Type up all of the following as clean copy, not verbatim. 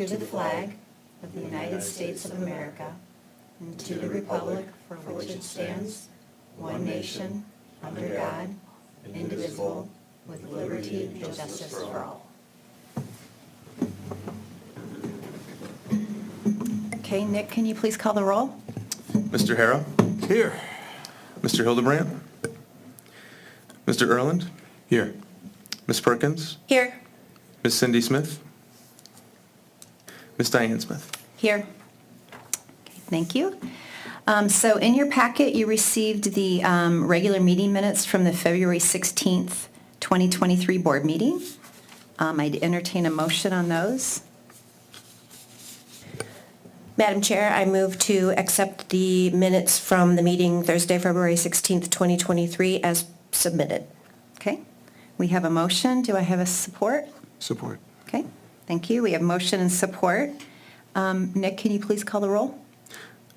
to the flag of the United States of America and to the republic for which it stands, one nation, under God, indivisible, with liberty and justice for all. Okay, Nick, can you please call the roll? Mr. Harrow? Here. Mr. Hildebrandt? Mr. Erland? Here. Ms. Perkins? Here. Ms. Cindy Smith? Ms. Diane Smith? Here. Okay, thank you. So in your packet, you received the regular meeting minutes from the February 16th, 2023 board meeting. I'd entertain a motion on those. Madam Chair, I move to accept the minutes from the meeting Thursday, February 16th, 2023 as submitted. Okay, we have a motion. Do I have a support? Support. Okay, thank you. We have motion and support. Nick, can you please call the roll?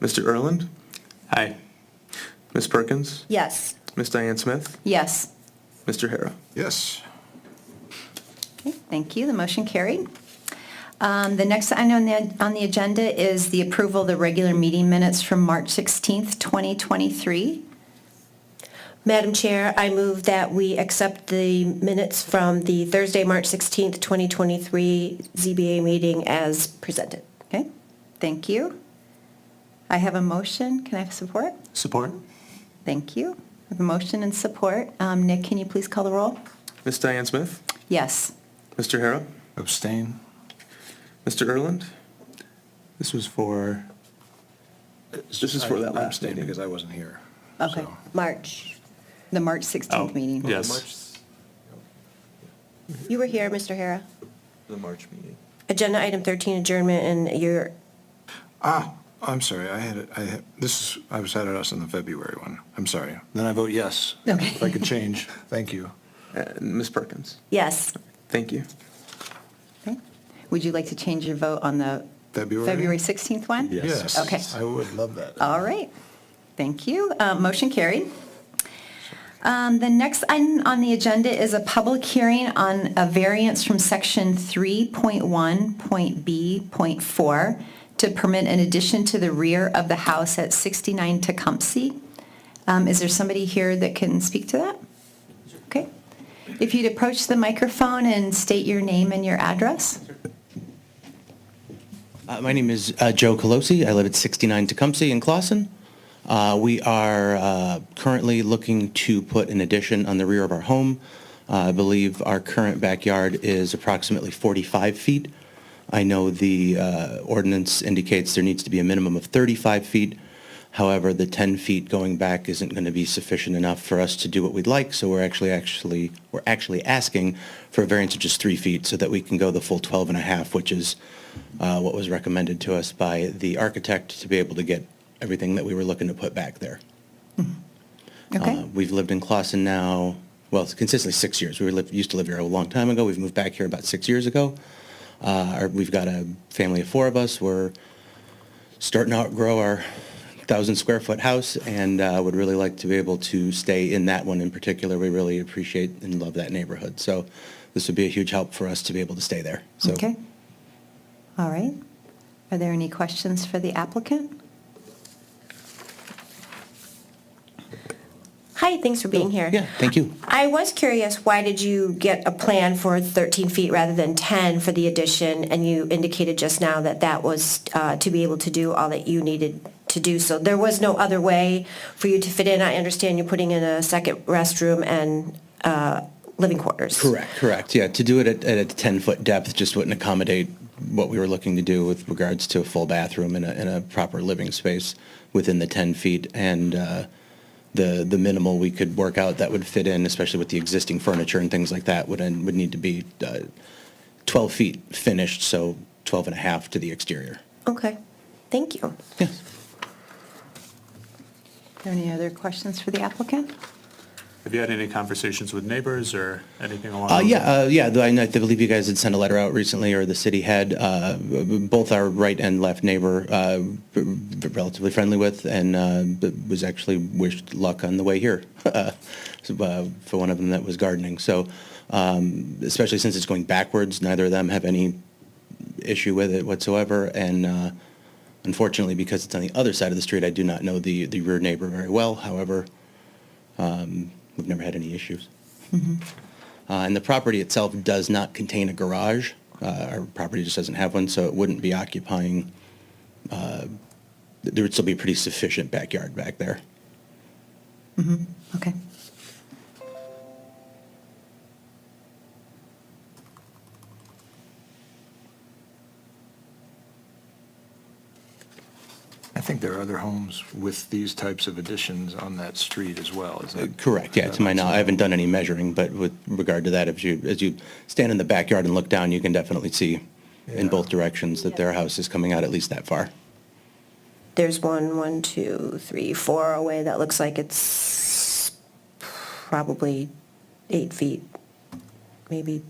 Mr. Erland? Aye. Ms. Perkins? Yes. Ms. Diane Smith? Yes. Mr. Harrow? Yes. Okay, thank you. The motion carried. The next item on the agenda is the approval of the regular meeting minutes from March 16th, 2023. Madam Chair, I move that we accept the minutes from the Thursday, March 16th, 2023 ZBA meeting as presented. Okay, thank you. I have a motion. Can I have support? Support. Thank you. I have a motion and support. Nick, can you please call the roll? Ms. Diane Smith? Yes. Mr. Harrow? Abstain. Mr. Erland? This was for... This is for that I'm last abstaining meeting. because I wasn't here. Okay. So- March. The March 16th meeting. Yes. You were here, Mr. Hara. The March meeting. Agenda item 13, adjournment, and you're, I'm sorry. I was had us on the February one. I'm sorry. Then I vote yes. Okay. If I could change. Thank you. Ms. Perkins? yes. Thank you. Okay. Would you like to change your vote on the February 16th one? Yes. Okay. I would love that. All right. Thank you. Motion carried. The next item on the agenda is a public hearing on a variance from section 3.1.B.4 to permit an addition to the rear of the house at 69 Tecumseh. Is there somebody here that can speak to that? Okay. If you'd approach the microphone and state your name and your address. My name is Joe Colosi. I live at 69 Tecumseh in Clawson. We are currently looking to put an addition on the rear of our home. I believe our current backyard is approximately 45 feet. I know the ordinance indicates there needs to be a minimum of 35 feet. However, the 10 feet going back isn't going to be sufficient enough for us to do what we'd like, so we're actually asking for a variance of just 3 feet so that we can go the full 12 and a half, which is what was recommended to us by the architect to be able to get everything that we were looking to put back there. Okay. We've lived in Clawson now, well, it's consistently 6 years. We used to live here a long time ago. We've moved back here about 6 years ago. We've got a family of 4 of us. We're starting to outgrow our 1,000-square-foot house and would really like to be able to stay in that one in particular. We really appreciate and love that neighborhood. So this would be a huge help for us to be able to stay there. So, Okay. All right. Are there any questions for the applicant? Hi, thanks for being here. yeah, thank you. I was curious, why did you get a plan for 13 feet rather than 10 for the addition? And you indicated just now that that was to be able to do all that you needed to do. So there was no other way for you to fit in. I understand you're putting in a second restroom and living quarters. Correct. Yeah, to do it at a 10-foot depth just wouldn't accommodate what we were looking to do with regards to a full bathroom and a proper living space within the 10 feet. And the minimal we could work out that would fit in, especially with the existing furniture and things like that, would need to be 12 feet finished, so 12 and a half to the exterior. Okay, thank you. Yes. Are there any other questions for the applicant? Have you had any conversations with neighbors or anything along those Yeah. I believe you guys had sent a letter out recently, or the city had. Both our right and left neighbor relatively friendly with, and was actually wished luck on the way here for one of them that was gardening. So, especially since it's going backwards, neither of them have any issue with it whatsoever, and unfortunately, because it's on the other side of the street, I do not know the rear neighbor very well. However, we've never had any issues. And the property itself does not contain a garage. Our property just doesn't have one, so it wouldn't be occupying, there would still be a pretty sufficient backyard back there. Okay. I think there are other homes with these types of additions on that street as well, is that? Correct, yeah, to my knowledge. I haven't done any measuring, but with regard to that, as you stand in the backyard and look down, you can definitely see in Yeah. both directions that there are houses coming out at least that far. There's one, 2, 3, 4 away that looks like it's probably 8 feet, maybe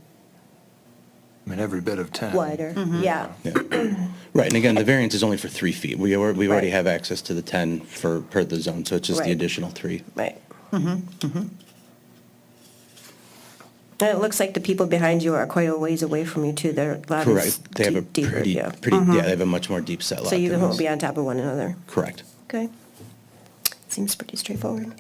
I mean, every bit of 10. wider, yeah. Yeah. Right, and again, the variance is only for 3 feet. We already Right. have access to the 10 per the zone, so it's just the Right. additional 3. Right. And it looks like the people behind you are quite a ways away from you, too. Their lot is Correct. They have a deeper, pretty, yeah. yeah, they have a much more deep set lot. So you than won't us. be on top of one another. Correct. Okay. Seems pretty straightforward.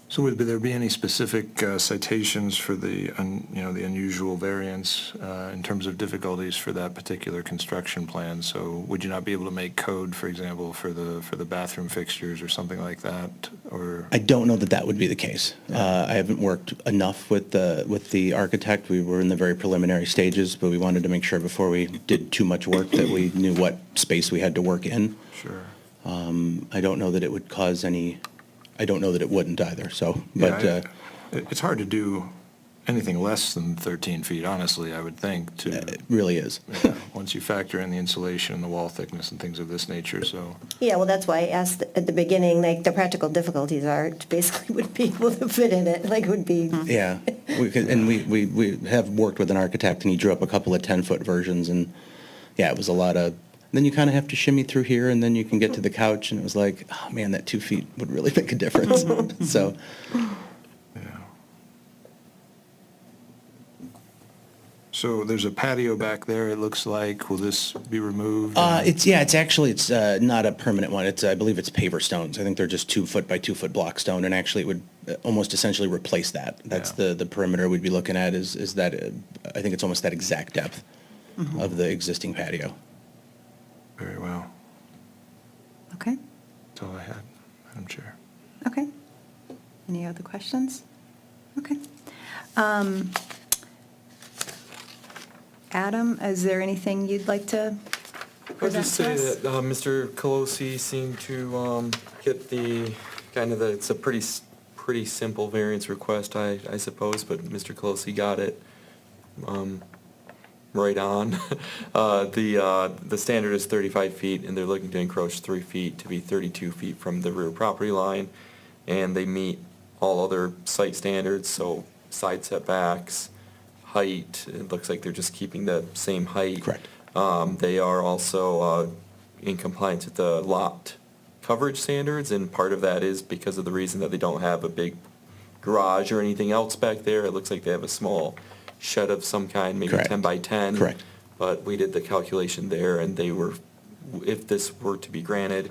So would there be any specific citations for the unusual variance in terms of difficulties for that particular construction plan? So would you not be able to make code, for example, for the bathroom fixtures or something like that? Or I don't know that that would be the case. I haven't worked enough with the architect. We were in the very preliminary stages, but we wanted to make sure before we did too much work that we knew what space we had to work in. Sure. I don't know that it would cause any, I don't know that it wouldn't either, so, but, Yeah, it's hard to do anything less than 13 feet, honestly, I would think, it really is. once you factor in the insulation and the wall thickness and things of this nature, so. Yeah, well, that's why I asked at the beginning, like, the practical difficulties are, to basically would be able to fit in it, like, would be, Yeah, and we have worked with an architect, and he drew up a couple of 10-foot versions, and, yeah, it was a lot of, then you kind of have to shimmy through here, and then you can get to the couch, and it was like, oh, man, that 2 feet would really make a difference. So, Yeah. So there's a patio back there, it looks like. Will this be removed? it's actually, it's not a permanent one. I believe it's paver stones. I think they're just 2-foot by 2-foot block stone, and actually it would almost essentially replace that. That's Yeah. the perimeter we'd be looking at is that, I think it's almost that exact depth of the existing patio. Very well. Okay, That's all I had, Madam Chair. okay. Any other questions? Okay. Adam, is there anything you'd like to I'll present just to say us? that Mr. Colosi seemed to get the, it's a pretty simple variance request, I suppose, but Mr. Colosi got it right on. The standard is 35 feet, and they're looking to encroach 3 feet to be 32 feet from the rear property line, and they meet all other site standards, so side setbacks, height, it looks like they're just keeping the same height. Correct. They are also in compliance with the lot coverage standards, and part of that is because of the reason that they don't have a big garage or anything else back there. It looks like they have a small shed of some kind, maybe Correct. 10 by 10. Correct. But we did the calculation there, and they were, if this were to be granted,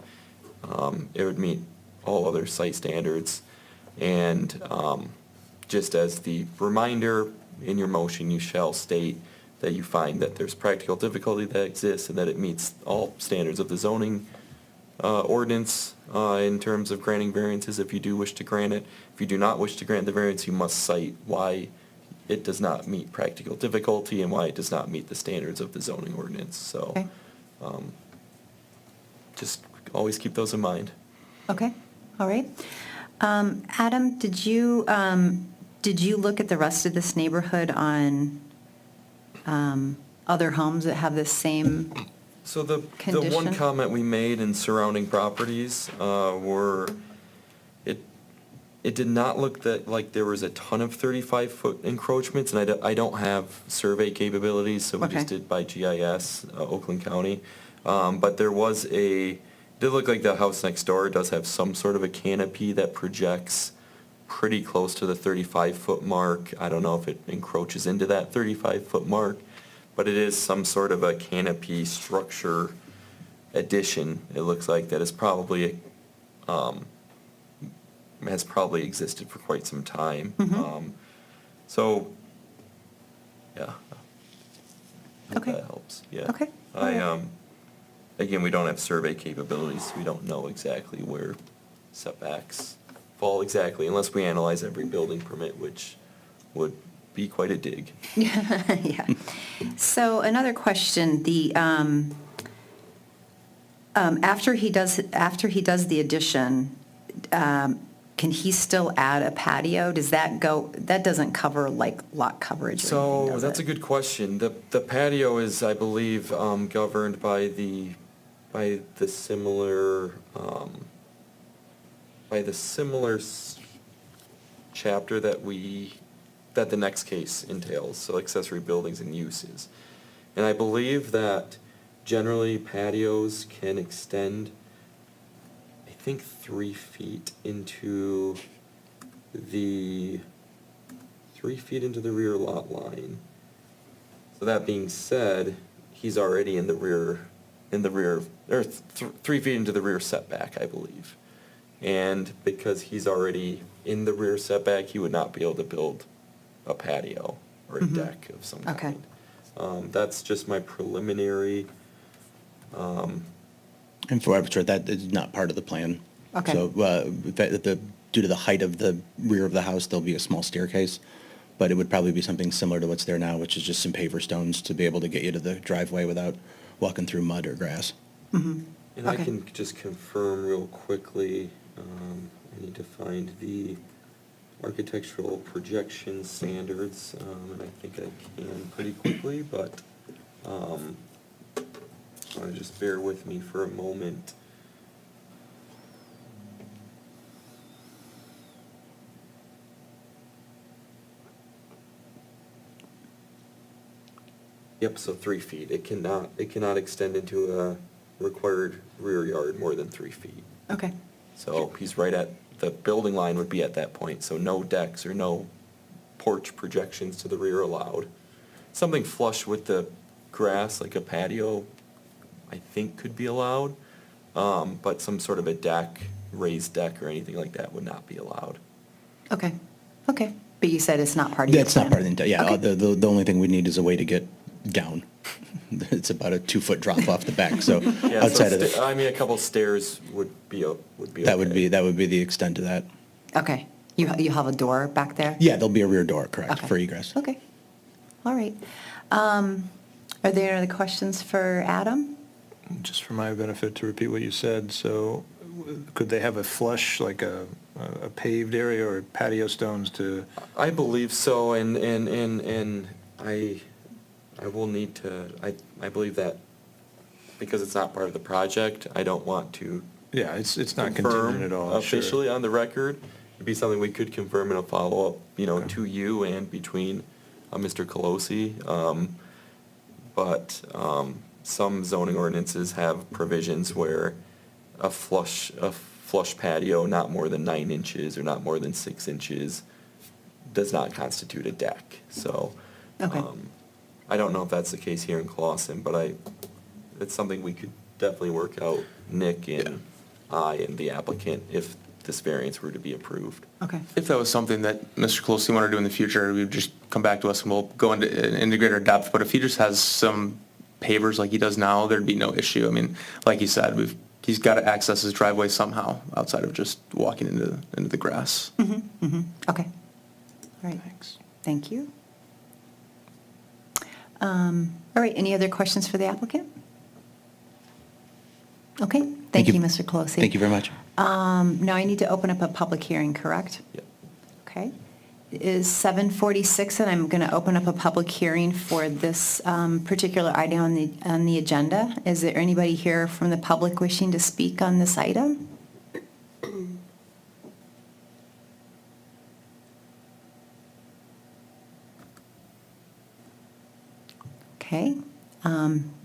it would meet all other site standards. And just as the reminder, in your motion, you shall state that you find that there's practical difficulty that exists and that it meets all standards of the zoning ordinance in terms of granting variances if you do wish to grant it. If you do not wish to grant the variance, you must cite why it does not meet practical difficulty and why it does not meet the standards of the zoning ordinance. So Okay. just always keep those in mind. Okay, all right. Adam, did you look at the rest of this neighborhood on other homes that have this same? So the Condition? one comment we made in surrounding properties were, it did not look that like there was a ton of 35-foot encroachments, and I don't have survey capabilities, so we just Okay. did by GIS, Oakland County. But there was it did look like the house next door does have some sort of a canopy that projects pretty close to the 35-foot mark. I don't know if it encroaches into that 35-foot mark, but it is some sort of a canopy structure addition, it looks like, that is probably, has probably existed for quite some time. So, yeah. I hope Okay. that helps, yeah. Okay, all right. Again, we don't have survey capabilities, so we don't know exactly where setbacks fall exactly, unless we analyze every building permit, which would be quite a dig. Yeah. So another question, after he does the addition, can he still add a patio? Does that doesn't cover like lot coverage or anything, So does that's it? a good question. The patio is, I believe, governed by the similar, chapter that the next case entails, so accessory buildings and uses. And I believe that generally patios can extend, I think, 3 feet into the rear lot line. So that being said, he's already in the rear, or 3 feet into the rear setback, I believe. And because he's already in the rear setback, he would not be able to build a patio or a deck of some Okay. kind. That's just my preliminary, And for what that is not part of the plan. Okay. So due to the height of the rear of the house, there'll be a small staircase, but it would probably be something similar to what's there now, which is just some paver stones to be able to get you to the driveway without walking through mud or grass. and I Okay. can just confirm real quickly, I need to find the architectural projection standards, and I think I can pretty quickly, but, just bear with me for a moment. Yep, so 3 feet. It cannot extend into a required rear yard more than 3 feet. Okay, So he's right at, the building line would be at that point, so no decks or no porch projections to the rear allowed. Something flush with the grass, like a patio, I think could be allowed, but some sort of a deck, raised deck or anything like that would not be allowed. okay. But you said it's not part of your That's not plan? part of the, yeah, Okay. the only thing we need is a way to get down. It's about a 2-foot drop off the back, so Yeah, outside of so a couple stairs would be okay. that would be the extent of that. Okay. You have a door back there? Yeah, there'll be a rear door, correct, Okay. for egress. Okay. All right. Are there any other questions for Adam? Just for my benefit to repeat what you said, so could they have a flush, like a paved area or patio stones to, I believe so, and I will need to, I believe that because it's not part of the project, I don't want to yeah, it's not confirm contingent at all, sure. officially on the record. It'd be something we could confirm in a follow-up, Okay. to you and between Mr. Colosi. But some zoning ordinances have provisions where a flush patio not more than 9 inches or not more than 6 inches does not constitute a deck. So, Okay. I don't know if that's the case here in Clawson, but it's something we could definitely work out, Nick and I and the applicant, if this variance were to be approved. Okay. If that was something that Mr. Colosi wanted to do in the future, we'd just come back to us and we'll go into in greater depth. But if he just has some pavers like he does now, there'd be no issue. I mean, like he said, he's got to access his driveway somehow outside of just walking into the grass. Okay. All right. Thanks. Thank you. All right, any other questions for the applicant? Okay, thank you, Mr. Colosi. Thank you very much. Now I need to open up a public hearing, correct? Yep. Okay. It is 7:46, and I'm going to open up a public hearing for this particular item on the agenda. Is there anybody here from the public wishing to speak on this item? Okay.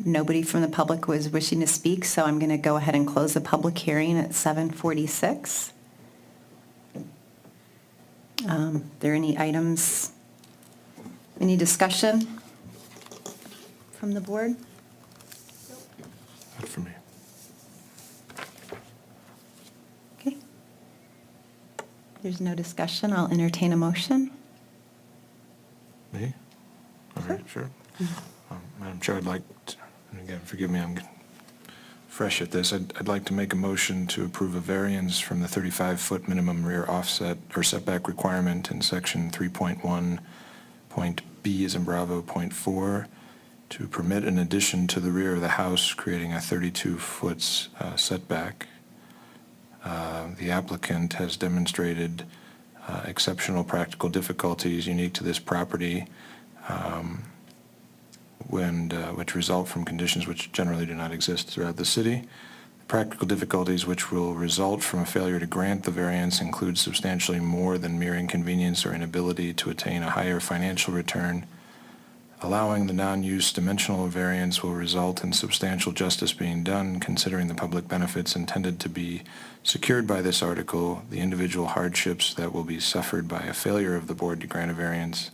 Nobody from the public was wishing to speak, so I'm going to go ahead and close the public hearing at 7:46. There any items, any discussion from the board? Not for me. Okay. There's no discussion. I'll entertain a motion. Me? All right, sure. Madam Chair, I'd like, and again, forgive me, I'm fresh at this. I'd like to make a motion to approve a variance from the 35-foot minimum rear offset or setback requirement in section 3.1, point B as in Bravo, point 4, to permit an addition to the rear of the house, creating a 32-foot setback. The applicant has demonstrated exceptional practical difficulties unique to this property, which result from conditions which generally do not exist throughout the city. Practical difficulties which will result from a failure to grant the variance include substantially more than mere inconvenience or inability to attain a higher financial return. Allowing the non-use dimensional variance will result in substantial justice being done, considering the public benefits intended to be secured by this article, the individual hardships that will be suffered by a failure of the board to grant a variance,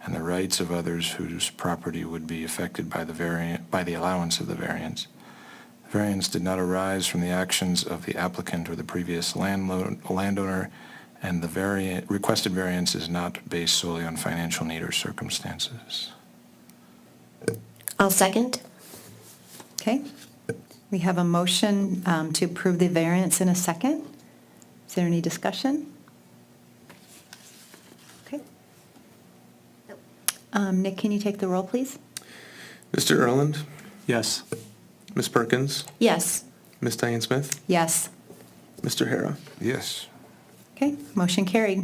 and the rights of others whose property would be affected by the allowance of the variance. The variance did not arise from the actions of the applicant or the previous landowner, and the requested variance is not based solely on financial need or circumstances. I'll second. Okay. We have a motion to approve the variance in a second. Is there any discussion? Okay. Nick, can you take the roll, please? Mr. Erland, Yes. Ms. Perkins, Yes. Ms. Diane Smith, Yes. Mr. Hara. Yes. Okay, motion carried.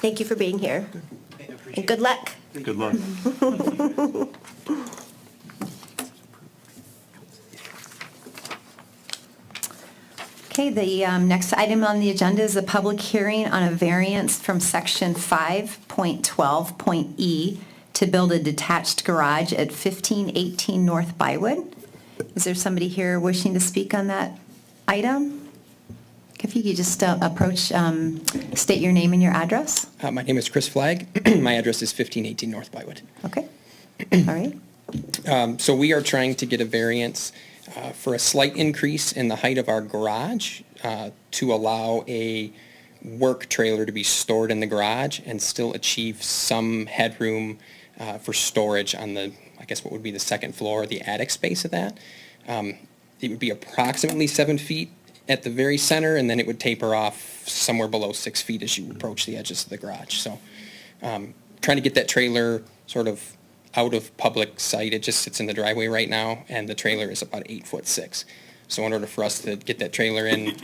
Thank you for being here. And good luck. Good luck. Okay, the next item on the agenda is a public hearing on a variance from section 5.12.E to build a detached garage at 1518 North Bywood. Is there somebody here wishing to speak on that item? If you could just approach, state your name and your address. My name is Chris Flagg. My address is 1518 North Bywood. Okay, all right. So we are trying to get a variance for a slight increase in the height of our garage to allow a work trailer to be stored in the garage and still achieve some headroom for storage on the, I guess what would be the second floor, the attic space of that. It would be approximately 7 feet at the very center, and then it would taper off somewhere below 6 feet as you approach the edges of the garage. So trying to get that trailer sort of out of public sight. It just sits in the driveway right now, and the trailer is about 8'6". So in order for us to get that trailer in,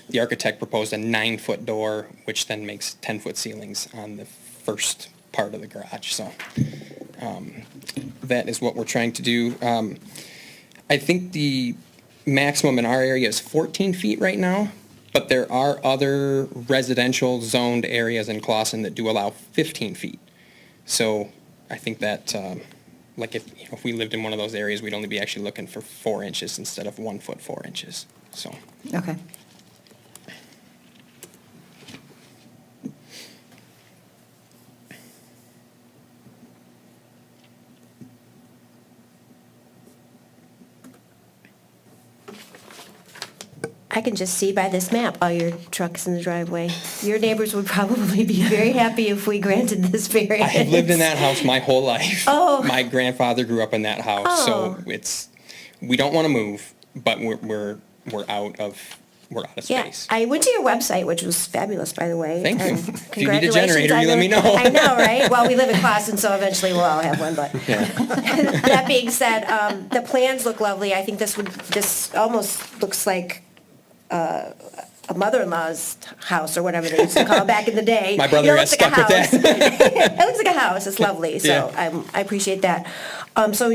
the architect proposed a 9-foot door, which then makes 10-foot ceilings on the first part of the garage. So that is what we're trying to do. I think the maximum in our area is 14 feet right now, but there are other residential zoned areas in Clawson that do allow 15 feet. So I think that, like if we lived in one of those areas, we'd only be actually looking for 4 inches instead of 1 foot 4 inches. So Okay. I can just see by this map all your trucks in the driveway. Your neighbors would probably be very happy if we granted this variance. I have lived in that house my whole life. Oh. My grandfather grew up in that house, Oh. so we don't want to move, but we're out of Yeah, space. I went to your website, which was fabulous, by the way. Thank you. and If you need a congratulations generator, on you let me know. I know, right? Well, we live in Clawson, so eventually we'll all have one, but. That being said, the plans look lovely. I think this almost looks like a mother-in-law's house or whatever they used to call it back in the day. My brother got looks like a stuck with house. It looks like a house. It's lovely, so Yeah. I appreciate that. So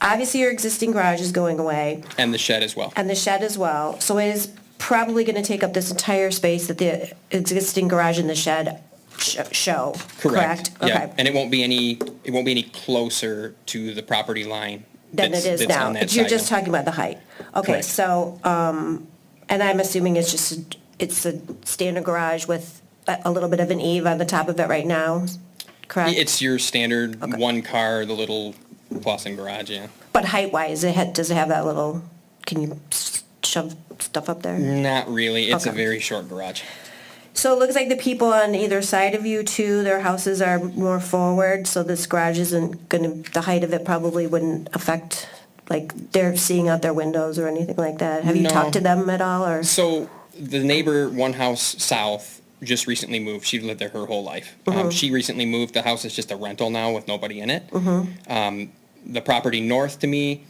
obviously your existing garage is going away. And the shed as well. And the shed as well. So it is probably going to take up this entire space that the existing garage and the shed show, correct? Yeah, Okay. and it won't be any closer to the property line Than it is that's now. on that You're side just now. talking about the height. Okay, Correct. so, and I'm assuming it's a standard garage with a little bit of an eave on the top of it right now, correct? It's your standard Okay. one car, the little plus and garage, yeah. But height-wise, does it have that little, can you shove stuff up there? Not really. It's a Okay. very short garage. So it looks like the people on either side of you too, their houses are more forward, so this garage isn't gonna, the height of it probably wouldn't affect, like, they're seeing out their windows or anything like that. Have you No. talked to them at all, or? So the neighbor, one house south, just recently moved. She lived there her whole life. She recently moved. The house is just a rental now with nobody in it. The property north to me,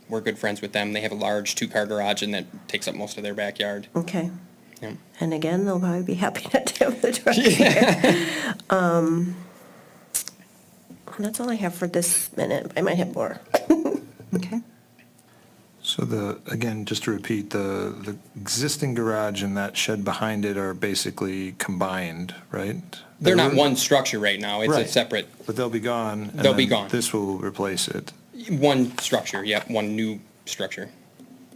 we're good friends with them. They have a large two-car garage and that takes up most of their backyard. Okay. Yeah. And again, they'll probably be happy not to have the truck here. That's all I have for this minute. I might have more. Okay. So again, just to repeat, the existing garage and that shed behind it are basically combined, right? They're not one structure right now. It's a Right. separate, But they'll be gone. and They'll be then gone. This will replace it. one structure, yep, one new structure.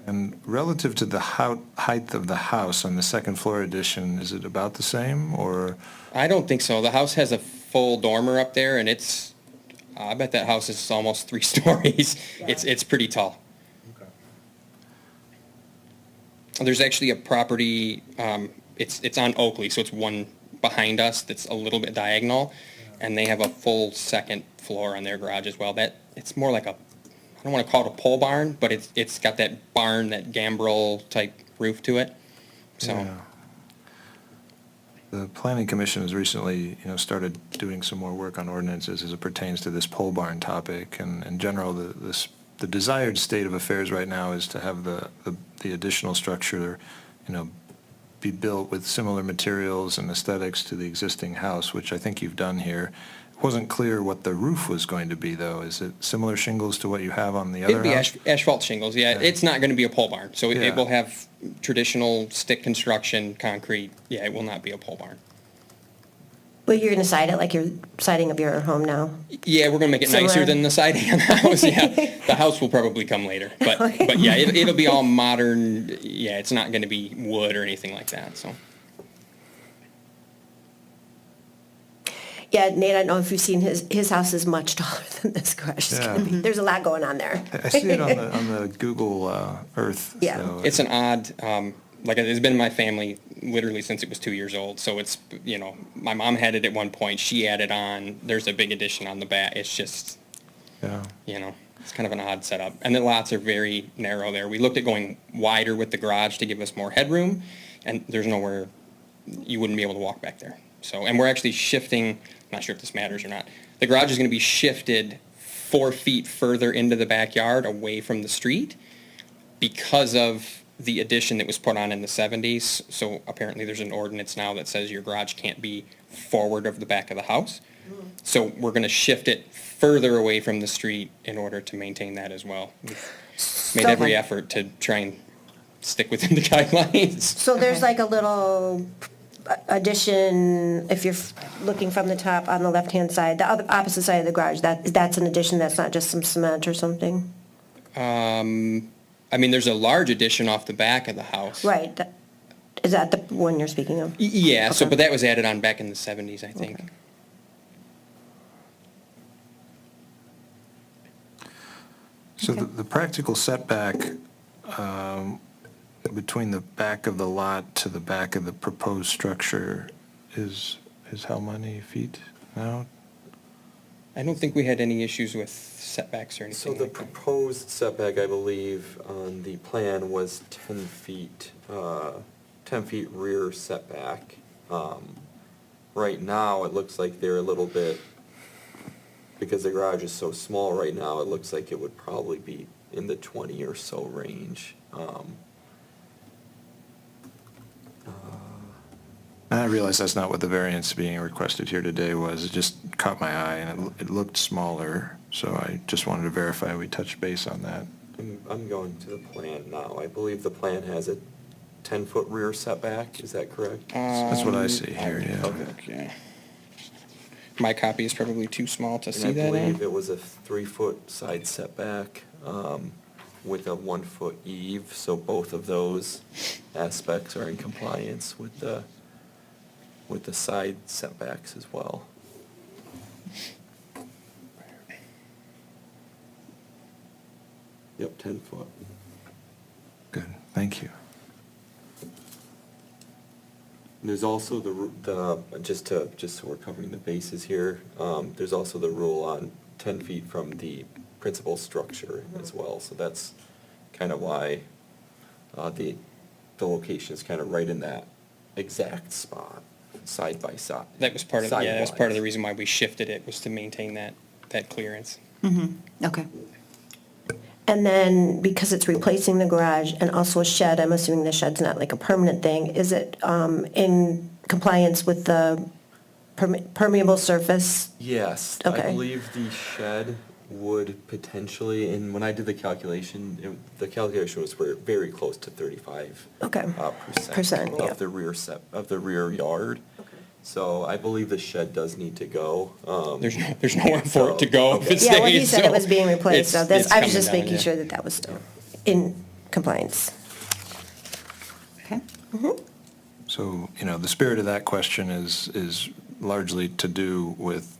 And relative to the height of the house on the second floor addition, is it about the same, or? I don't think so. The house has a full dormer up there and I bet that house is almost 3 stories. It's pretty tall. There's actually a property, it's on Oakley, so it's one behind us that's a little bit diagonal, and they have a full second floor on their garage as well. It's more like I don't want to call it a pole barn, but it's got that barn, that gambrel type roof to it. So, Yeah. The planning commission has recently, started doing some more work on ordinances as it pertains to this pole barn topic. And in general, the desired state of affairs right now is to have the additional structure, be built with similar materials and aesthetics to the existing house, which I think you've done here. It wasn't clear what the roof was going to be, though. Is it similar shingles to what you have on the other it'd be house? asphalt shingles, yeah. It's not going to be a pole barn, so Yeah. it will have traditional stick construction, concrete. Yeah, it will not be a pole barn. Well, you're gonna side it like you're siding of your home now? Yeah, we're gonna make it nicer Similar. than the siding on the house, yeah. The house will probably come later, but yeah, it'll be all modern, yeah, it's not gonna be wood or anything like that, so. Yeah, Nate, I don't know if you've seen his house is much taller than this garage is gonna be. Yeah. There's a lot going on there. I see it on the Google Earth. Yeah. so- It's an odd, like, it's been in my family literally since it was 2 years old, so it's, my mom had it at one point, she added on, there's a big addition on the back, it's just, Yeah. it's kind of an odd setup. And the lots are very narrow there. We looked at going wider with the garage to give us more headroom, and there's nowhere, you wouldn't be able to walk back there. So, and we're actually shifting, I'm not sure if this matters or not, the garage is gonna be shifted 4 feet further into the backyard, away from the street, because of the addition that was put on in the 70s. So apparently there's an ordinance now that says your garage can't be forward of the back of the house. So we're gonna shift it further away from the street in order to maintain that as well. We've made every effort to try and stick within the guidelines. So there's like a little addition, if you're looking from the top on the left-hand side, the other opposite side of the garage, that's an addition, that's not just some cement or something? I mean, there's a large addition off the back of the house. Right. Is that the one you're speaking of? Yeah, so, Okay. but that was added on back in the 70s, I think. Okay. So Okay. the practical setback between the back of the lot to the back of the proposed structure is how many feet now? I don't think we had any issues with setbacks or So anything the like that. proposed setback, I believe, on the plan was 10 feet, 10 feet rear setback. Right now, it looks like they're a little bit, because the garage is so small right now, it looks like it would probably be in the 20 or so range. I realize that's not what the variance being requested here today was. It just caught my eye, and it looked smaller, so I just wanted to verify we touched base on that. I'm going to the plan now. I believe the plan has a 10-foot rear setback, is that correct? That's what I see here, yeah. Okay. My copy is probably too small to And see I that believe in. it was a 3-foot side setback with a 1-foot eave, so both of those aspects are in compliance with the side setbacks as well. Yep, 10 foot. Good, thank you. There's also just so we're covering the bases here, there's also the rule on 10 feet from the principal structure as well. So that's kind of why the location is kind of right in that exact spot, side by side. That was part of, yeah, that's part of the Sidewise. reason why we shifted it, was to maintain that clearance. Okay. And then, because it's replacing the garage and also a shed, I'm assuming the shed's not like a permanent thing, is it in compliance with the permeable surface? Yes, Okay. I believe the shed would potentially, and when I did the calculation, the calculation was very close to 35 Okay. percent yeah. of the rear yard. So I believe the shed does need to go. There's nowhere for it to go if it stays. Yeah, well, he said it so was being replaced, so it's I was coming just down, making yeah. sure that was in compliance. Okay. So, the spirit of that question is largely to do with,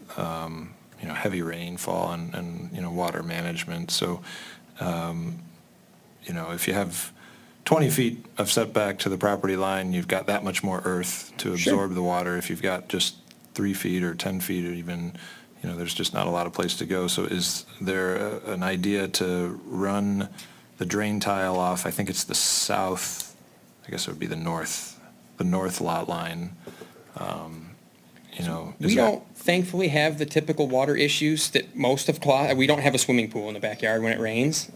heavy rainfall and water management. So, if you have 20 feet of setback to the property line, you've got that much more earth to absorb the water. If you've got just 3 feet or 10 feet or even, there's just not a lot of place to go. So is there an idea to run the drain tile off? I think it's the south, I guess it would be the north lot line. We don't thankfully have the typical water issues that most of we don't have a swimming pool in the backyard when it rains.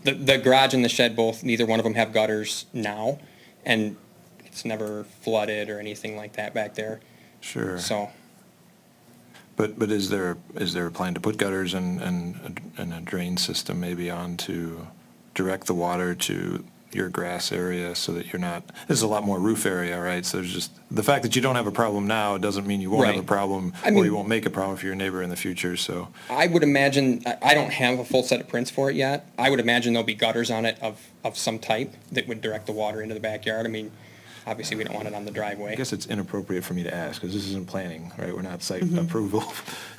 The garage and the shed neither one of them have gutters now, and it's never flooded or anything like that back there. Sure. So, But is there a plan to put gutters and a drain system maybe on to direct the water to your grass area so that you're not, there's a lot more roof area, right? So there's just, the fact that you don't have a problem now doesn't mean you won't have a Right. problem, I or mean- you won't make a problem for your neighbor in the future, so. I would imagine, I don't have a full set of prints for it yet. I would imagine there'll be gutters on it of some type that would direct the water into the backyard. I mean, obviously, we don't want it on the driveway. I guess it's inappropriate for me to ask, because this isn't planning, right? We're not site approval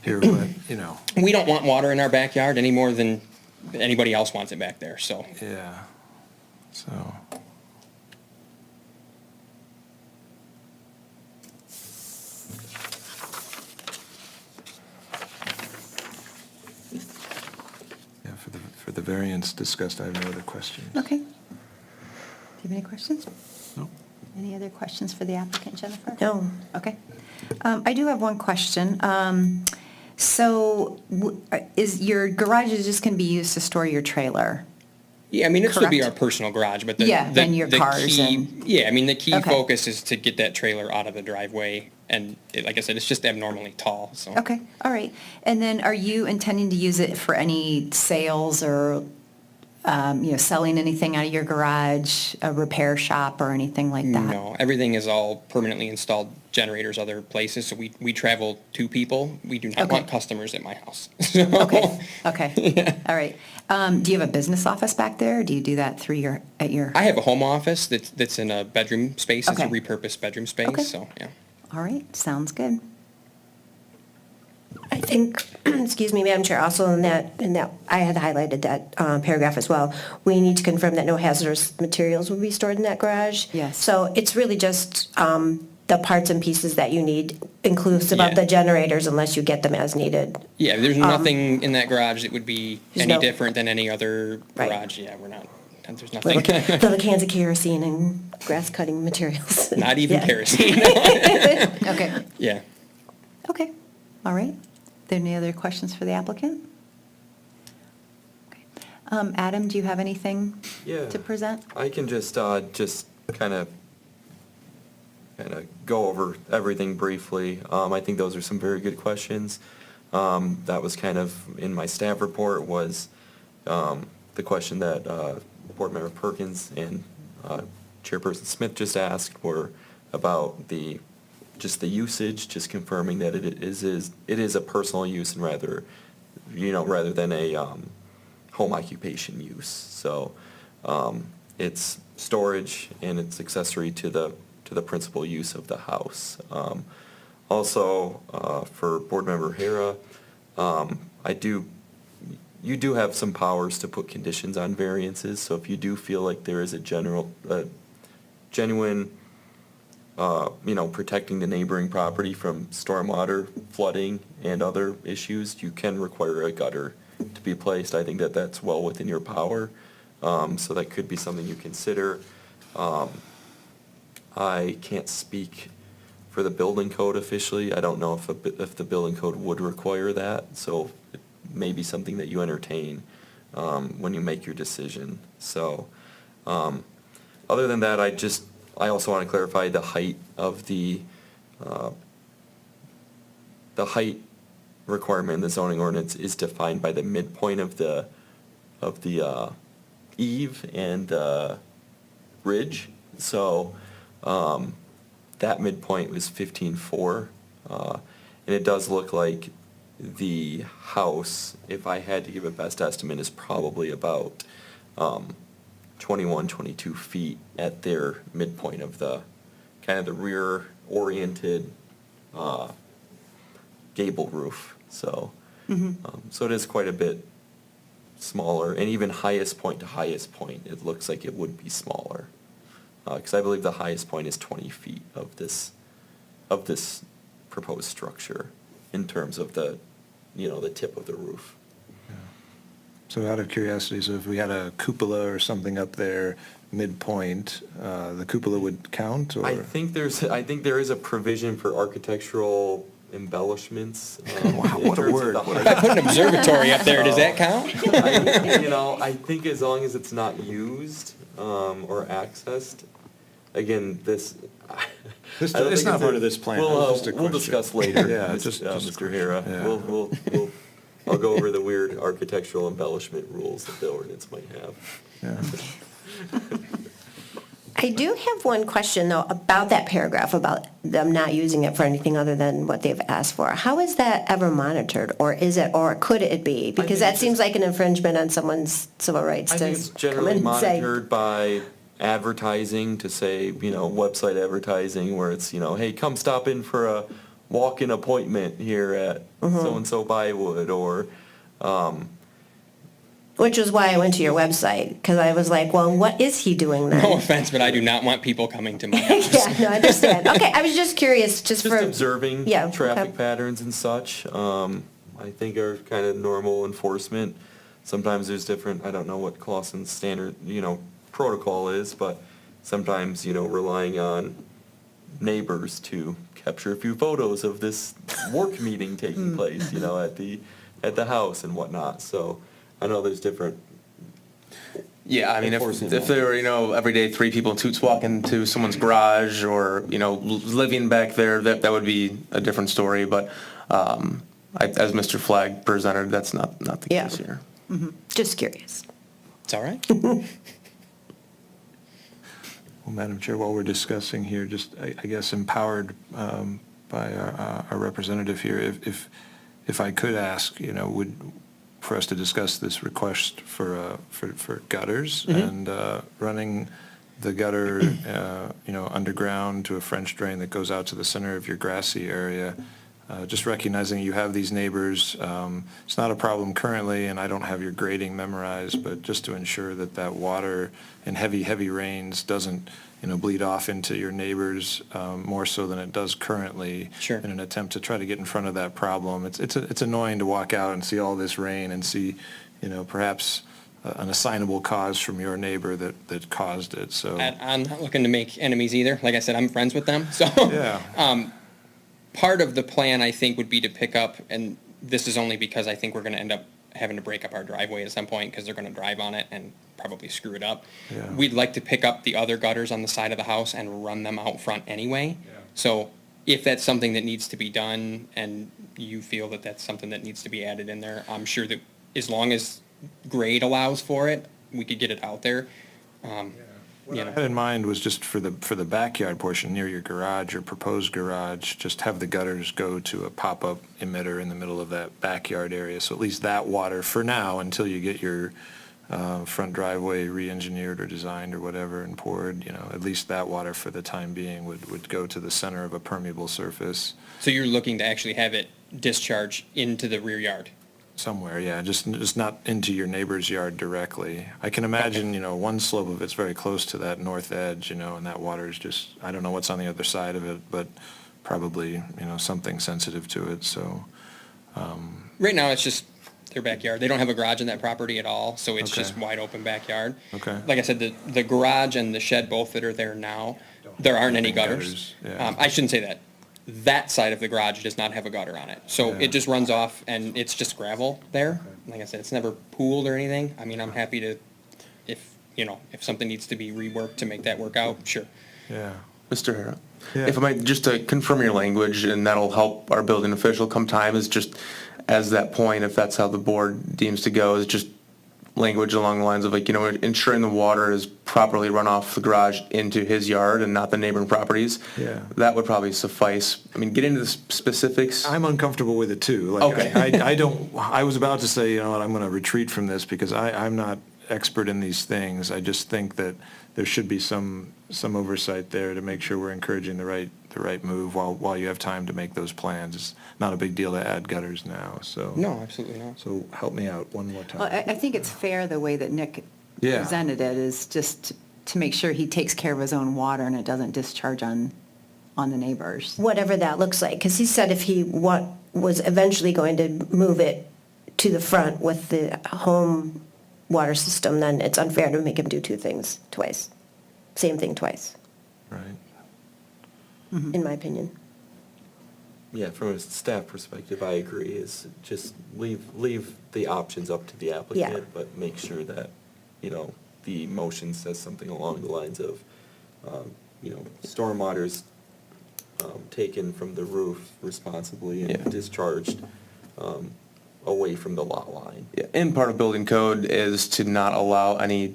here, but, We don't want water in our backyard any more than anybody else wants it back there, so. yeah, so. Yeah, for the variance discussed, I have no other questions. Okay. Do you have any questions? No? Any other questions for the applicant, Jennifer? No. Okay. I do have one question. So is your garage is just going to be used to store your trailer? Yeah, I mean, it'd still be our Correct. personal garage, but Yeah, and your cars key, and- yeah, I mean, the key Okay. focus is to get that trailer out of the driveway, and like I said, it's just abnormally tall, so. Okay, all right. And then are you intending to use it for any sales or, selling anything out of your garage, a repair shop or anything like that? No, everything is all permanently installed generators other places, so we travel to people. We do not Okay. want customers at my house. Okay, all right. Do you have a business office back there, or do you do that through I have a home office that's in a bedroom space. It's a Okay. repurposed bedroom Okay. space, so, yeah. All right, sounds good. I think, excuse me, Madam Chair, also in that, I had highlighted that paragraph as well. We need to confirm that no hazardous materials will be stored in that garage. Yes. So it's really just the parts and pieces that you need, inclusive of Yeah. the generators, unless you get them as needed. Yeah, there's nothing in that garage that would be There's any no- different than any other Right. garage. Yeah, we're not, there's Little nothing, little cans of kerosene and grass cutting materials. not even Yeah. kerosene. Okay, Yeah. okay, all right. There any other questions for the applicant? Okay. Adam, do you have anything Yeah. to present? I can just kind of go over everything briefly. I think those are some very good questions. That was kind of in my staff report was the question that Board Member Perkins and Chairperson Smith just asked were about the usage, just confirming that it is a personal use and rather than a home occupation use. So it's storage and it's accessory to the principal use of the house. Also, for Board Member Hara, you do have some powers to put conditions on variances, so if you do feel like there is a genuine, protecting the neighboring property from stormwater, flooding, and other issues, you can require a gutter to be placed. I think that that's well within your power, so that could be something you consider. I can't speak for the building code officially. I don't know if the building code would require that, so it may be something that you entertain when you make your decision. So, other than that, I also want to clarify the height of the height requirement in the zoning ordinance is defined by the midpoint of the eave and ridge. So, that midpoint was 15.4, and it does look like the house, if I had to give a best estimate, is probably about 21, 22 feet at their midpoint of the kind of the rear-oriented gable roof. So, so it is quite a bit smaller, and even highest point to highest point, it looks like it would be smaller. Because I believe the highest point is 20 feet of this proposed structure in terms of the tip of the roof. So out of curiosity, so if we had a cupola or something up there, midpoint, the cupola would count, or? I think there is a provision for architectural embellishments. Wow, what a word. If I put an observatory up there, does that count? I think as long as it's not used or accessed, again, It's not part of this plan. We'll Just a question. discuss later, Yeah, Mr. Hara. Yeah. I'll go over the weird architectural embellishment rules that the ordinance might have. Yeah. I do have one question, though, about that paragraph, about them not using it for anything other than what they've asked for. How is that ever monitored, or is it, or could it be? Because think that it's seems like an infringement on someone's civil rights I to think it's come generally in and say. monitored by advertising, to say, website advertising where it's, hey, come stop in for a walk-in appointment here at so-and-so Bywood, or, Which is why I went to your website, because I was like, well, what is he doing then? No offense, but I do not want people coming to my house. Yeah, no, I understand. Okay, I was just curious, just for. observing Yeah, traffic okay. patterns and such, I think are kind of normal enforcement. Sometimes there's different, I don't know what Clausen's standard, protocol is, but sometimes, relying on neighbors to capture a few photos of this work meeting taking place, at the house and whatnot. So I know there's different. Yeah, I mean, Enforcement if there were, every day 3 people in toots walk into someone's garage, or, living back there, that would be a different story, but, as Mr. Flagg presented, that's not the Yeah. case here. Just curious. It's all right. Well, Madam Chair, while we're discussing here, just, I guess, empowered by our representative here, if I could ask, for us to discuss this request for gutters and running the gutter, underground to a French drain that goes out to the center of your grassy area. Just recognizing you have these neighbors, it's not a problem currently, and I don't have your grading memorized, but just to ensure that water in heavy rains doesn't, bleed off into your neighbors more so than it does currently. Sure. In an attempt to try to get in front of that problem. It's annoying to walk out and see all this rain and see, perhaps an assignable cause from your neighbor that caused it, so. I'm not looking to make enemies either. Like I said, I'm friends with them, so. Yeah. Part of the plan, I think, would be to pick up, and this is only because I think we're gonna end up having to break up our driveway at some point, because they're gonna drive on it and probably screw it up. Yeah. We'd like to pick up the other gutters on the side of the house and run them out front anyway. So if that's something that needs to be done, and you feel that that's something that needs to be added in there, I'm sure that as long as grade allows for it, we could get it out there. What I had in mind was just for the backyard portion near your garage or proposed garage, just have the gutters go to a pop-up emitter in the middle of that backyard area. So at least that water, for now, until you get your front driveway re-engineered or designed or whatever and poured, at least that water for the time being would go to the center of a permeable surface. So you're looking to actually have it discharge into the rear yard? Somewhere, yeah, just not into your neighbor's yard directly. I can imagine, one slope of it's very close to that north edge, and that water is just, I don't know what's on the other side of it, but probably, something sensitive to it, so. Right now, it's just their backyard. They don't have a garage in that property at all, so it's Okay. just wide open backyard. Okay. Like I said, the garage and the shed, both that are there now, there aren't any Gutters, gutters. yeah. I shouldn't say that. That side of the garage does not have a gutter on it. So Yeah. it just runs off and it's just gravel there. Like I said, it's never pooled or anything. I mean, I'm happy to, if something needs to be reworked to make that work out, sure. Yeah. Mr. Hara, Yeah. if I might, just to confirm your language, and that'll help our building official come time, is just as that point, if that's how the board deems to go, is just language along the lines of ensuring the water is properly run off the garage into his yard and not the neighboring properties. Yeah. That would probably suffice. I mean, get into the specifics. I'm uncomfortable with it too. Okay. I was about to say, I'm going to retreat from this because I'm not expert in these things. I just think that there should be some oversight there to make sure we're encouraging the right move while you have time to make those plans. It's not a big deal to add gutters now, so. No, absolutely not. So help me out one more time. Well, I think it's fair the way that Nick Yeah. presented it is just to make sure he takes care of his own water and it doesn't discharge on the neighbors. Whatever that looks like, because he said if he was eventually going to move it to the front with the home water system, then it's unfair to make him do two things twice. Same thing twice, Right. in my opinion. Yeah, from a staff perspective, I agree, is just leave the options up to the applicant, but make sure that, the motion says something along the lines of, stormwater's taken from the roof responsibly Yeah. and discharged away from the lot line. Yeah, and part of building code is to not allow any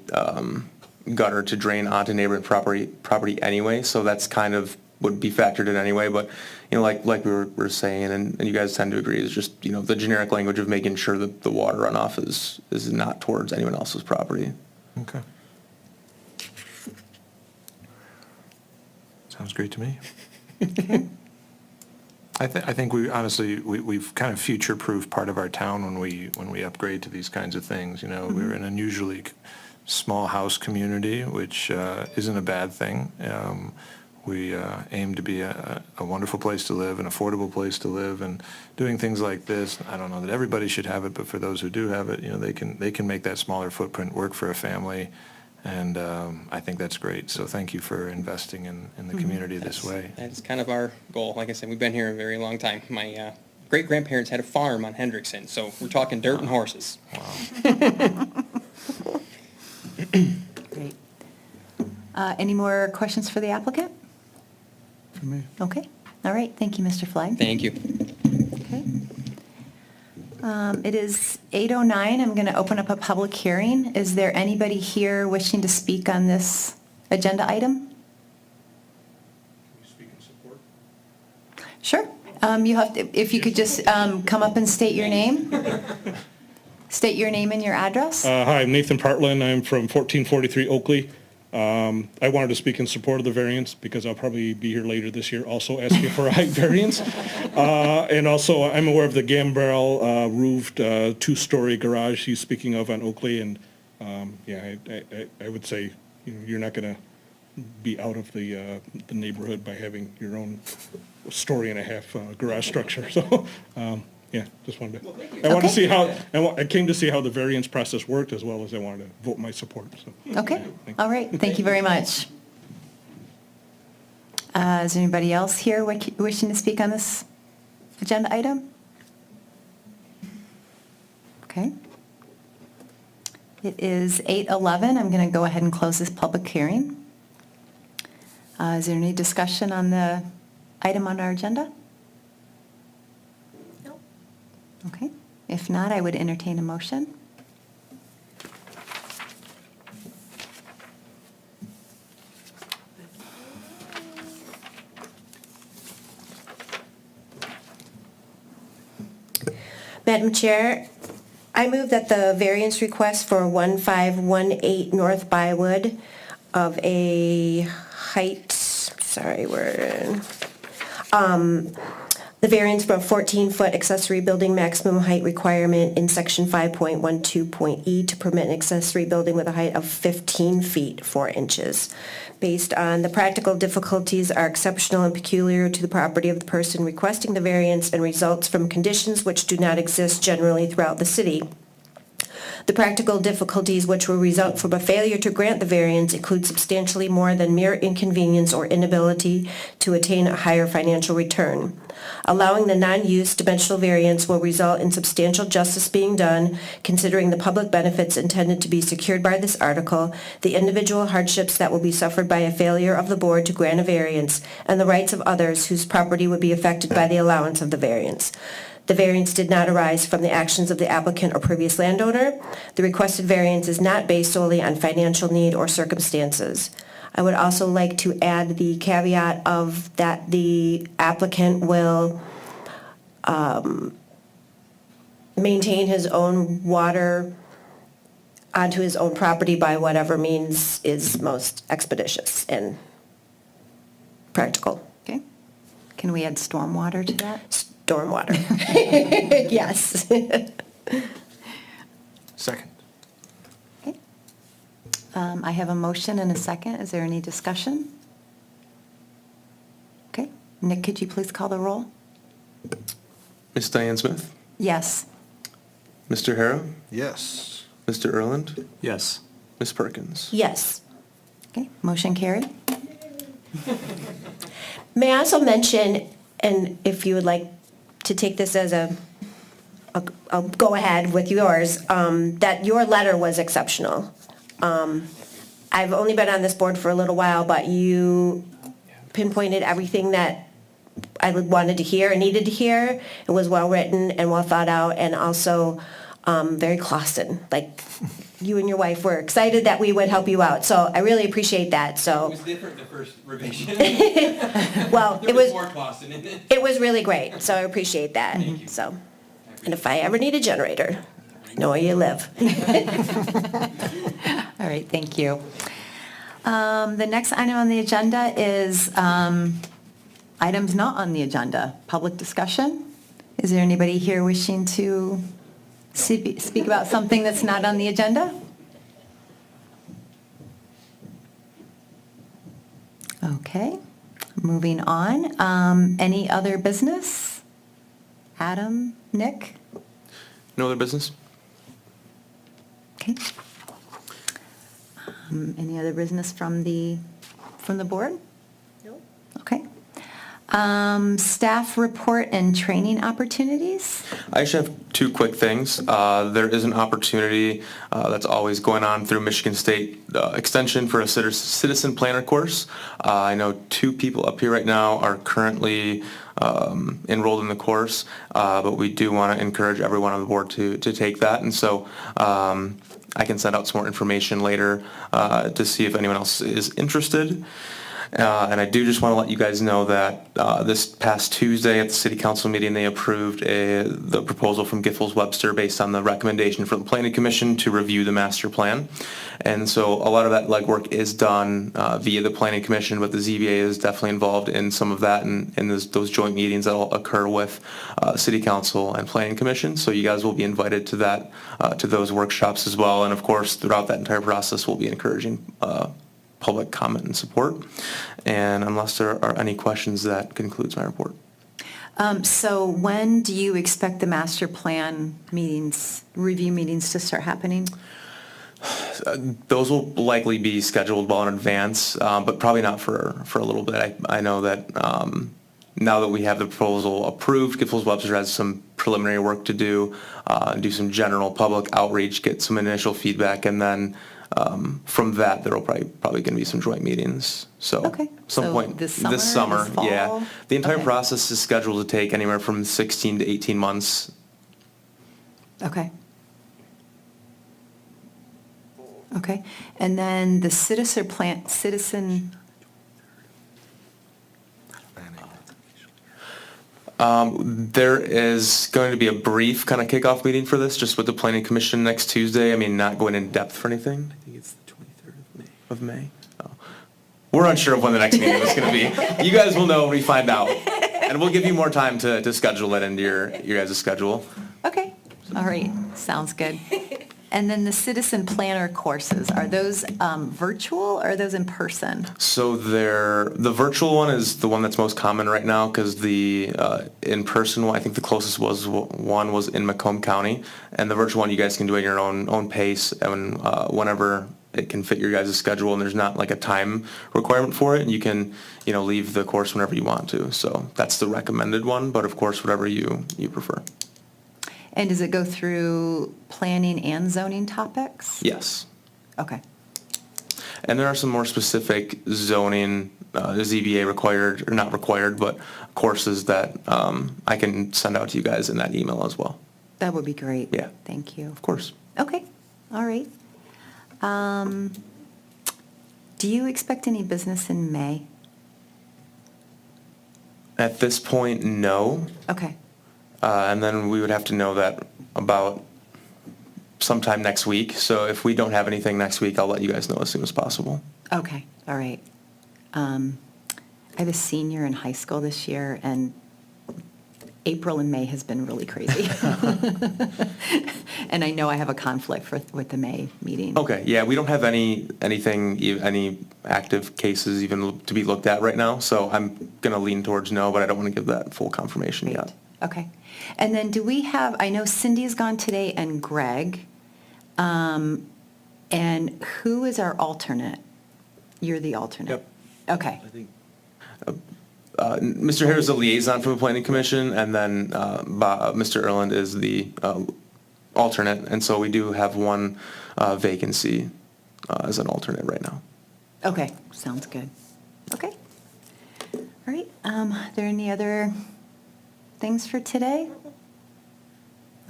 gutter to drain onto neighboring property anyway, so that's kind of would be factored in anyway, but, like we were saying, and you guys tend to agree, is just, the generic language of making sure that the water runoff is not towards anyone else's property. Okay. Sounds great to me. I think we honestly, we've kind of future-proofed part of our town when we upgrade to these kinds of things, We're an unusually small house community, which isn't a bad thing. We aim to be a wonderful place to live, an affordable place to live, and doing things like this, I don't know that everybody should have it, but for those who do have it, they can make that smaller footprint work for a family, and I think that's great. So thank you for investing in the community this way. That's kind of our goal. Like I said, we've been here a very long time. My great-grandparents had a farm on Hendrickson, so we're talking dirt and horses. Great. Any more questions for the applicant? For me. Okay, all right, thank you, Mr. Flagg. Thank you. Okay. It is 8:09, I'm going to open up a public hearing. Is there anybody here wishing to speak on this agenda item? Sure. You have to, if you could just come up and state your name. State your name and your address. Hi, I'm Nathan Partland. I'm from 1443 Oakley. I wanted to speak in support of the variance because I'll probably be here later this year also asking for a height variance. And also, I'm aware of the gambrel roofed two-story garage he's speaking of on Oakley. And I would say you're not going to be out of the neighborhood by having your own story and a half garage structure. So, just wanted to. I wanted to see how. I came to see how the variance process worked as well as I wanted to vote my support. So. Okay, all right, thank you very much. Is there anybody else here wishing to speak on this agenda item? Okay. It is 8:11, I'm going to go ahead and close this public hearing. Is there any discussion on the item on our agenda? No. Okay, if not, I would entertain a motion. Madam Chair, I move that the variance request for 1518 North Bywood of a height, the variance from a 14-foot accessory building maximum height requirement in section 5.12.E to permit an accessory building with a height of 15 feet 4 inches. Based on the practical difficulties are exceptional and peculiar to the property of the person requesting the variance and results from conditions which do not exist generally throughout the city. The practical difficulties which will result from a failure to grant the variance include substantially more than mere inconvenience or inability to attain a higher financial return. Allowing the non-use dimensional variance will result in substantial justice being done, considering the public benefits intended to be secured by this article, the individual hardships that will be suffered by a failure of the board to grant a variance, and the rights of others whose property would be affected by the allowance of the variance. The variance did not arise from the actions of the applicant or previous landowner. The requested variance is not based solely on financial need or circumstances. I would also like to add the caveat of that the applicant will maintain his own water onto his own property by whatever means is most expeditious and practical. Okay. Can we add stormwater to that? Stormwater. Yes. Second. Okay. I have a motion and a second. Is there any discussion? Okay. Nick, could you please call the roll? Ms. Diane Smith? Yes. Mr. Harrow? Yes. Mr. Erland? Yes. Ms. Perkins? Yes. Okay, motion carried. May I also mention, and if you would like to take this as I'll go ahead with yours, that your letter was exceptional. I've only been on this board for a little while, but you pinpointed everything that I wanted to hear and needed to hear. It was well written and well thought out, and also very Clausen. Like, you and your wife were excited that we would help you out, so I really appreciate that. So It was different the first revision. well, There was more Clausen in it. it was really great, so I appreciate that. Thank you. So, and if I ever need a generator, I know where you live. All right, thank you. The next item on the agenda is items not on the agenda, public discussion. Is there anybody here wishing to speak about something that's not on the agenda? Okay, moving on. Any other business? Adam, Nick? No other business? Okay. Any other business from the board? No. Okay. Staff report and training opportunities? I actually have two quick things. There is an opportunity that's always going on through Michigan State Extension for a citizen planner course. I know 2 people up here right now are currently enrolled in the course, but we do want to encourage everyone on the board to take that. And so I can send out some more information later to see if anyone else is interested. And I do just want to let you guys know that this past Tuesday at the city council meeting, they approved the proposal from Giffords-Webster based on the recommendation from the planning commission to review the master plan. And so a lot of that legwork is done via the planning commission, but the ZBA is definitely involved in some of that and in those joint meetings that will occur with city council and planning commission. So you guys will be invited to that, to those workshops as well. And of course, throughout that entire process, we'll be encouraging public comment and support. And unless there are any questions, that concludes my report. So when do you expect the master plan meetings, review meetings to start happening? Those will likely be scheduled well in advance, but probably not for a little bit. I know that now that we have the proposal approved, Giffords-Webster has some preliminary work to do some general public outreach, get some initial feedback, and then from that, there will probably going to be some joint meetings. So Okay. some So point this this summer, summer, this yeah. fall? The entire Okay. process is scheduled to take anywhere from 16 to 18 months. Okay. Okay, and then the citizen, There is going to be a brief kind of kickoff meeting for this, just with the planning commission next Tuesday. I mean, not going in depth for anything. I think it's the 23rd of May. Oh. We're unsure of when the next meeting is going to be. You guys will know when we find out. And we'll give you more time to schedule it into your guys' schedule. Okay, all right, sounds good. And then the citizen planner courses, are those virtual or are those in person? So the virtual one is the one that's most common right now, because the in-person one, I think the closest was in Macomb County, and the virtual one you guys can do at your own pace and whenever it can fit your guys' schedule, and there's not like a time requirement for it, and you can leave the course whenever you want to. So that's the recommended one, but of course whatever you prefer. And does it go through planning and zoning topics? Yes. Okay, And there are some more specific zoning, ZBA required, or not required, but courses that I can send out to you guys in that email as well. that would be great. Yeah. Thank you. Of course. Okay, all right. Do you expect any business in May? At this point, no. Okay, And then we would have to know that about sometime next week. So if we don't have anything next week, I'll let you guys know as soon as possible. okay, all right. I have a senior in high school this year, and April and May has been really crazy. And I know I have a conflict with the May meeting. Okay, yeah, we don't have any active cases even to be looked at right now, so I'm gonna lean towards no, but I don't want to give that full confirmation yet. Okay. And then do we have, I know Cindy's gone today and Greg. And who is our alternate? You're the alternate? Yep. Okay, Mr. Hare is the liaison for the planning commission, and then Mr. Erland is the alternate, and so we do have one vacancy as an alternate right now. okay, sounds good. Okay. All right, are there any other things for today?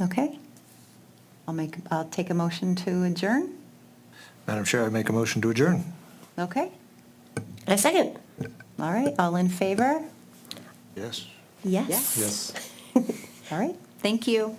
Okay. I'll take a motion to adjourn. Madam Chair, I make a motion to adjourn. Okay, A second. all right, all in favor? Yes. Yes. All right, thank you.